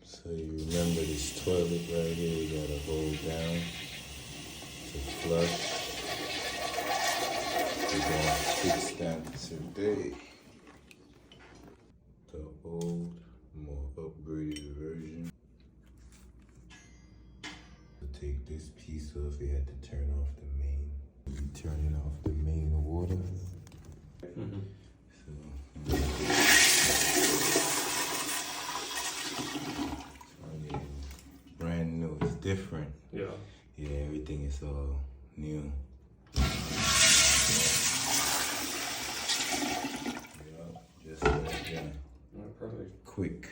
So you remember this toilet right here, you gotta hold down to flush. We're gonna fix that today. The old, more upgraded version. To take this piece off, you had to turn off the main. You're turning off the main water. Brand new, it's different. Yeah. Yeah, everything is all new. Yeah, just like that. Perfect. Quick.